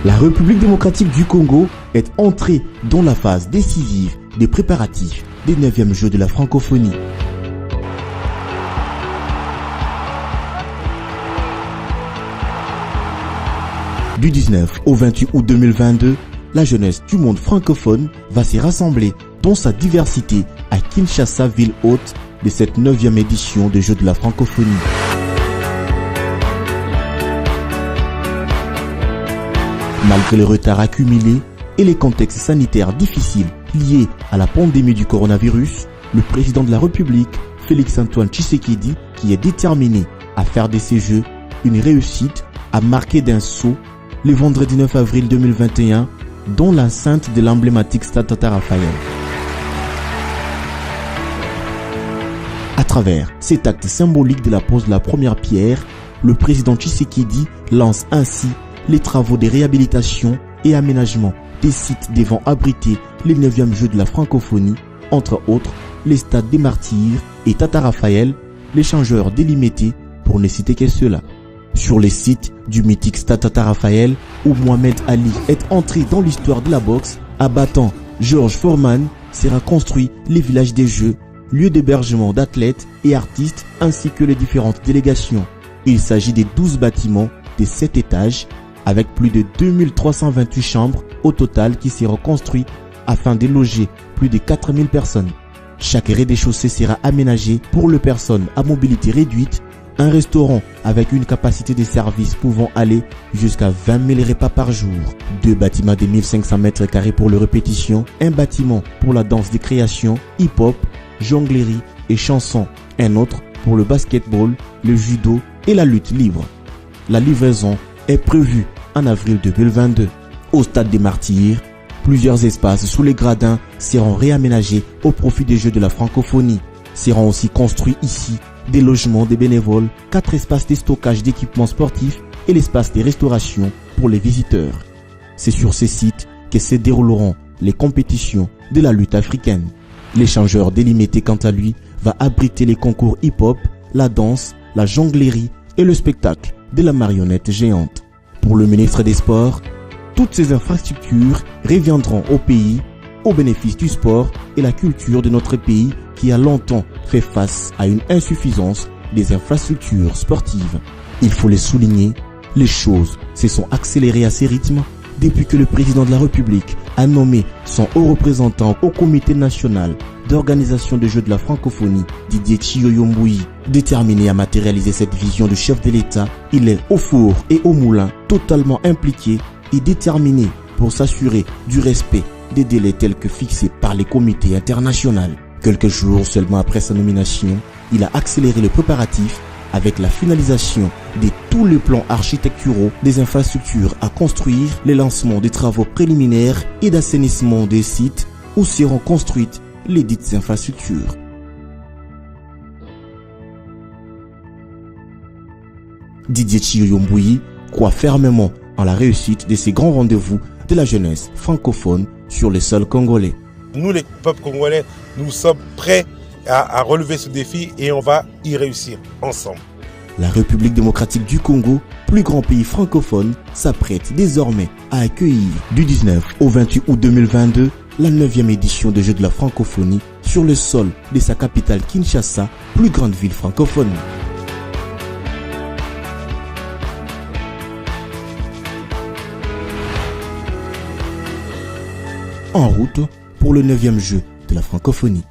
La République démocratique du Congo est entrée dans la phase décisive des préparatifs des 9e Jeux de la francophonie. Du 19 au 28 août 2022, la jeunesse du monde francophone va s'y rassembler dans sa diversité à Kinshasa, ville hôte de cette 9e édition des Jeux de la francophonie. Malgré les retards accumulés et les contextes sanitaires difficiles liés à la pandémie du coronavirus, le président de la République, Félix-Antoine Tshisekedi, qui est déterminé à faire de ces Jeux une réussite, a marqué d'un saut le vendredi 9 avril 2021 dans l'enceinte de l'emblématique Stade Tata Raphaël. À travers cet acte symbolique de la pose de la première pierre, le président Tshisekedi lance ainsi les travaux de réhabilitation et aménagement des sites devant abriter les 9e Jeux de la francophonie, entre autres les stades des Martyrs et Tata Raphaël, l'échangeur délimité pour ne citer que cela. Sur les sites du mythique Stade Tata Raphaël, où Mohamed Ali est entré dans l'histoire de la boxe, abattant George Foreman, sera construit les villages des Jeux, lieu d'hébergement d'athlètes et artistes ainsi que les différentes délégations. Il s'agit des 12 bâtiments de 7 étages avec plus de 2328 chambres au total qui seront construits afin de loger plus de 4000 personnes. Chaque rez-de-chaussée sera aménagé pour les personnes à mobilité réduite, un restaurant avec une capacité de service pouvant aller jusqu'à 20 000 repas par jour, 2 bâtiments de 1500 mètres carrés pour les répétitions, un bâtiment pour la danse des créations, hip-hop, jonglerie et chansons, un autre pour le basketball, le judo et la lutte libre. La livraison est prévue en avril 2022. Au stade des Martyrs, plusieurs espaces sous les gradins seront réaménagés au profit des Jeux de la francophonie. Seront aussi construits ici des logements des bénévoles, 4 espaces de stockage d'équipements sportifs et l'espace de restauration pour les visiteurs. C'est sur ces sites que se dérouleront les compétitions de la lutte africaine. L'échangeur délimité quant à lui va abriter les concours hip-hop, la danse, la jonglerie et le spectacle de la marionnette géante. Pour le ministre des Sports, toutes ces infrastructures reviendront au pays au bénéfice du sport et la culture de notre pays qui a longtemps fait face à une insuffisance des infrastructures sportives. Il faut le souligner, les choses se sont accélérées à ces rythmes depuis que le président de la République a nommé son haut représentant au comité national d'organisation des Jeux de la francophonie, Didier Tshiyoyo-Mbuyi. Déterminé à matérialiser cette vision du chef de l'État, il est au four et au moulin, totalement impliqué et déterminé pour s'assurer du respect des délais tels que fixés par les comités internationaux. Quelques jours seulement après sa nomination, il a accéléré le préparatif avec la finalisation de tous les plans architecturaux des infrastructures à construire, le lancement des travaux préliminaires et d'assainissement des sites où seront construites les dites infrastructures. Didier Tshiyoyo-Mbuyi croit fermement en la réussite de ces grands rendez-vous de la jeunesse francophone sur le sol congolais. Nous, les peuples congolais, nous sommes prêts à relever ce défi et on va y réussir ensemble. La République démocratique du Congo, plus grand pays francophone, s'apprête désormais à accueillir du 19 au 28 août 2022 la 9e édition des Jeux de la francophonie sur le sol de sa capitale Kinshasa, plus grande ville francophone. En route pour le 9e jeu de la francophonie.